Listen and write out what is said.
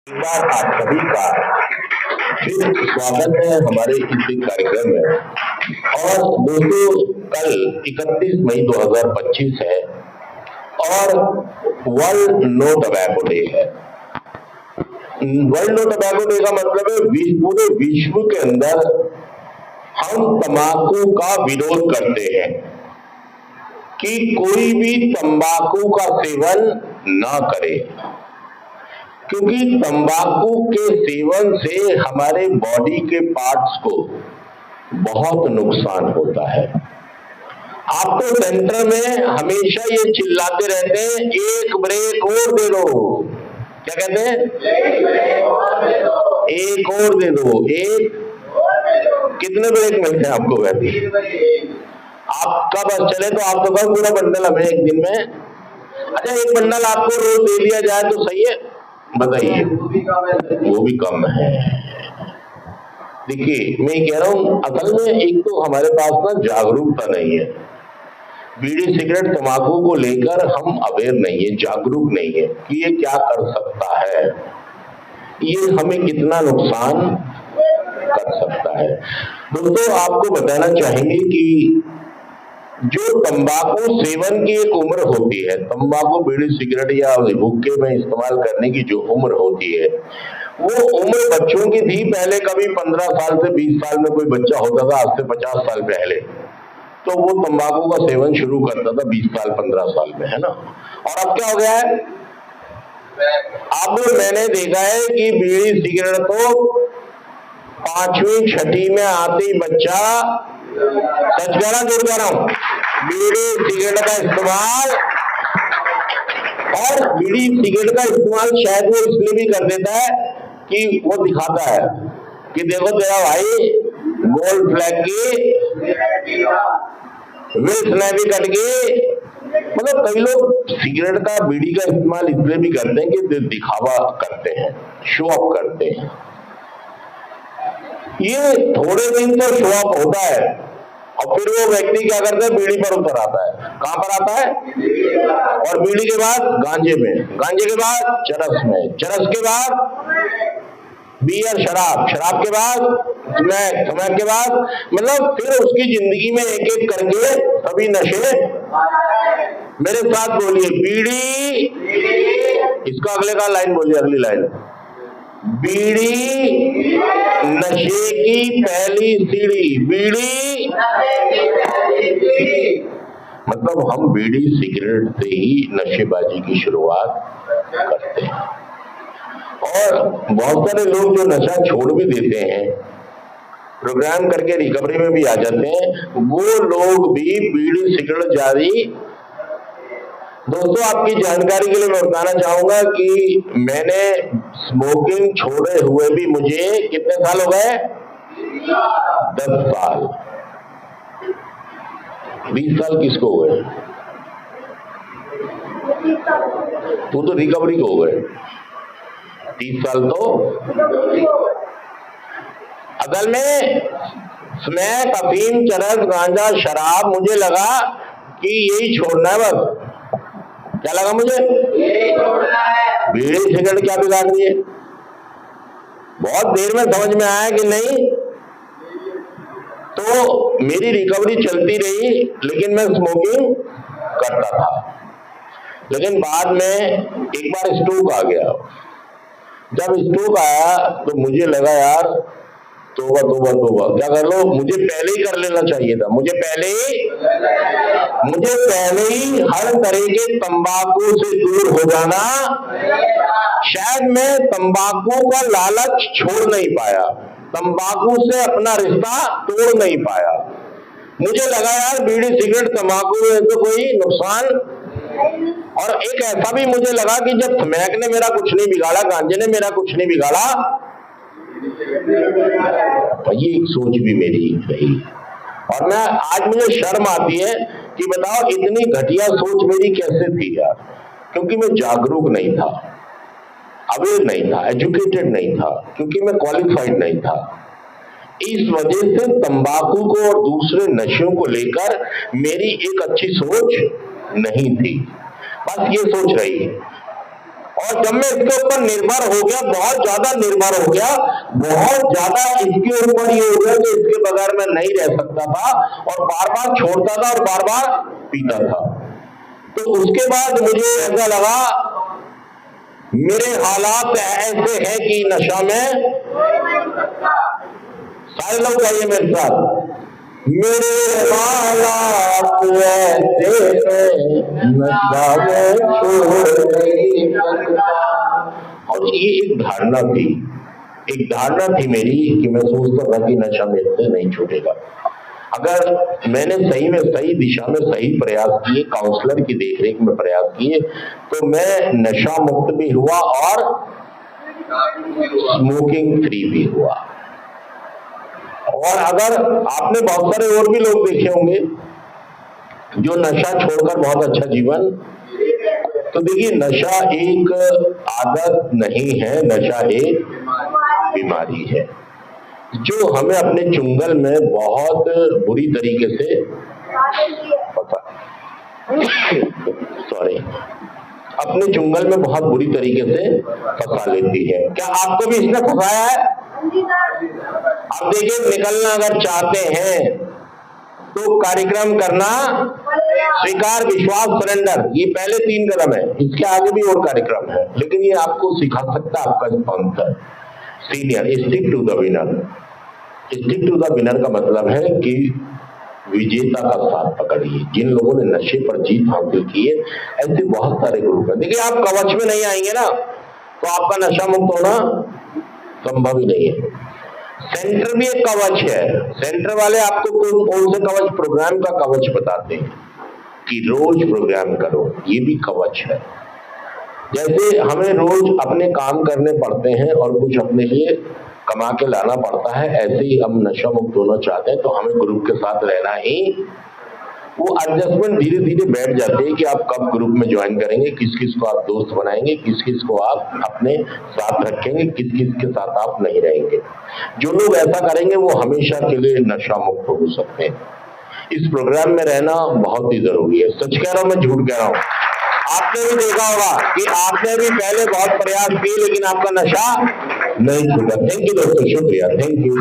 नमस्कार आप सभी का फिर स्वागत है हमारे इस कार्यक्रम में। और दोस्तों, कल 31 मई 2025 है और वर्ल्ड नो टबैको डे है। वर्ल्ड नो टबैको डे का मतलब है पूरे विश्व के अंदर हम तंबाकू का विरोध करते हैं कि कोई भी तंबाकू का सेवन ना करे, क्योंकि तंबाकू के सेवन से हमारे बॉडी के पार्ट्स को बहुत नुकसान होता है। आप तो सेंटर में हमेशा ये चिल्लाते रहते हैं, एक ब्रेक और दे दो। क्या कहते हैं? एक और दे दो। एक कितने ब्रेक मिलते हैं आपको? वैसे आपका बस चले तो आप तो कहो पूरा बंडल हमें एक दिन में। अच्छा, एक बंडल आपको रोज दे दिया जाए तो सही है? बताइए, वो भी कम है। देखिए, मैं कह रहा हूं, असल में एक तो हमारे पास ना जागरूकता नहीं है। बीड़ी सिगरेट तंबाकू को लेकर हम अवेयर नहीं है, जागरूक नहीं है कि ये क्या कर सकता है, ये हमें कितना नुकसान कर सकता है। दोस्तों, आपको बताना चाहेंगे कि जो तंबाकू सेवन की एक उम्र होती है, तंबाकू बीड़ी सिगरेट या हुक्के में इस्तेमाल करने की जो उम्र होती है, वो उम्र बच्चों की थी। पहले कभी 15 साल से 20 साल में कोई बच्चा होता था, आज से 50 साल पहले, तो वो तंबाकू का सेवन शुरू करता था 20 साल 15 साल में, है ना। और अब क्या हो गया है? अब मैंने देखा है कि बीड़ी सिगरेट तो 5वीं 6ठी में आते ही बच्चा, सच कह रहा हूं, बीड़ी सिगरेट का इस्तेमाल, और बीड़ी सिगरेट का इस्तेमाल शायद वो इसलिए भी कर देता है कि वो दिखाता है कि देखो तेरा भाई गोल्ड फ्लैग की विल्स ने भी कट गई। मतलब कई लोग सिगरेट का बीड़ी का इस्तेमाल इसलिए भी करते हैं कि दिखावा करते हैं, शो ऑफ करते हैं। ये थोड़े दिन तो शो ऑफ होता है और फिर वो व्यक्ति क्या करता है, बीड़ी पर उतर आता है। कहां पर आता है? और बीड़ी के बाद गांजे में, गांजे के बाद चरस में, चरस के बाद बियर शराब, शराब के बाद स्मैक, स्मैक के बाद, मतलब फिर उसकी जिंदगी में एक एक करके सभी नशे। मेरे साथ बोलिए, बीड़ी, इसका अगले का लाइन बोलिए, अगली लाइन, बीड़ी नशे की पहली सीढ़ी। बीड़ी मतलब हम बीड़ी सिगरेट से ही नशेबाजी की शुरुआत करते हैं। और बहुत सारे लोग जो नशा छोड़ भी देते हैं, प्रोग्राम करके रिकवरी में भी आ जाते हैं, वो लोग भी बीड़ी सिगरेट जारी। दोस्तों, आपकी जानकारी के लिए मैं बताना चाहूंगा कि मैंने स्मोकिंग छोड़े हुए भी मुझे कितने साल हो गए? 10 साल। 20 साल किसको हो गए? तू तो रिकवरी को हो गए। 30 साल तो असल में स्मैक, अफीम, चरस, गांजा, शराब, मुझे लगा कि यही छोड़ना है बस। क्या लगा मुझे? बीड़ी सिगरेट क्या बिगाड़ रही है? बहुत देर में समझ में आया कि नहीं, तो मेरी रिकवरी चलती रही, लेकिन मैं स्मोकिंग करता था। लेकिन बाद में एक बार स्ट्रोक आ गया। जब स्ट्रोक आया तो मुझे लगा यार, तोबा तोबा तोबा, क्या कर लो, मुझे पहले ही कर लेना चाहिए था। मुझे पहले ही हर तरह के तंबाकू से दूर हो जाना। शायद मैं तंबाकू का लालच छोड़ नहीं पाया, तंबाकू से अपना रिश्ता तोड़ नहीं पाया। मुझे लगा यार बीड़ी सिगरेट तंबाकू में तो कोई नुकसान। और एक ऐसा भी मुझे लगा कि जब स्मैक ने मेरा कुछ नहीं बिगाड़ा, गांजे ने मेरा कुछ नहीं बिगाड़ा, ये एक सोच भी मेरी रही। और मैं आज मुझे शर्म आती है कि बताओ इतनी घटिया सोच मेरी कैसे थी यार, क्योंकि मैं जागरूक नहीं था, अवेयर नहीं था, एजुकेटेड नहीं था, क्योंकि मैं क्वालिफाइड नहीं था। इस वजह से तंबाकू को और दूसरे नशों को लेकर मेरी एक अच्छी सोच नहीं थी, बस ये सोच रही। और जब मैं इसके ऊपर निर्भर हो गया, बहुत ज्यादा निर्भर हो गया, बहुत ज्यादा इसके ऊपर ये हो गया कि इसके बगैर मैं नहीं रह सकता था, और बार बार छोड़ता था और बार बार पीता था। तो उसके बाद मुझे ऐसा लगा मेरे हालात ऐसे हैं कि नशा में, सारे लोग कहिए मेरे साथ, मेरे हालात ऐसे हैं नशा में छोड़ नहीं सकता। और ये एक धारणा थी मेरी कि मैं सोचता था कि नशा मेरे से नहीं छूटेगा। अगर मैंने सही में सही दिशा में सही प्रयास किए, काउंसलर की देखरेख में प्रयास किए, तो मैं नशा मुक्त भी हुआ और स्मोकिंग फ्री भी हुआ। और अगर आपने बहुत सारे और भी लोग देखे होंगे जो नशा छोड़कर बहुत अच्छा जीवन, तो देखिए नशा एक आदत नहीं है, नशा एक बीमारी है जो हमें अपने चुंगल में बहुत बुरी तरीके से अपने चुंगल में बहुत बुरी तरीके से फंसा लेती है। क्या आपको भी इसने फंसाया है? अब देखिए, निकलना अगर चाहते हैं तो कार्यक्रम करना, स्वीकार, विश्वास, सरेंडर, ये पहले 3 कदम है। इसके आगे भी और कार्यक्रम है, लेकिन ये आपको सिखा सकता है आपका sponsor senior. Stick to the winner. Stick to the winner का मतलब है कि विजेता का साथ पकड़िए। जिन लोगों ने नशे पर जीत हासिल की है, ऐसे बहुत सारे ग्रुप हैं। देखिए, आप कवच में नहीं आएंगे ना, तो आपका नशा मुक्त होना संभव ही नहीं है। सेंटर भी एक कवच है। सेंटर वाले आपको कौन से कवच? प्रोग्राम का कवच बताते हैं कि रोज प्रोग्राम करो, ये भी कवच है। जैसे हमें रोज अपने काम करने पड़ते हैं और कुछ अपने लिए कमा के लाना पड़ता है, ऐसे ही हम नशा मुक्त होना चाहते हैं तो हमें ग्रुप के साथ रहना ही, वो एडजस्टमेंट धीरे धीरे बैठ जाते हैं कि आप कब ग्रुप में ज्वाइन करेंगे, किस किस को आप दोस्त बनाएंगे, किस किस को आप अपने साथ रखेंगे, किस किस के साथ आप नहीं रहेंगे। जो लोग ऐसा करेंगे वो हमेशा के लिए नशा मुक्त हो सकते हैं। इस प्रोग्राम में रहना बहुत ही जरूरी है। सच कह रहा हूं, मैं झूठ कह रहा हूं? आपने भी देखा होगा कि आपने भी पहले बहुत प्रयास किए लेकिन आपका नशा नहीं छूटा। थैंक यू दोस्तों, शुक्रिया, थैंक यू।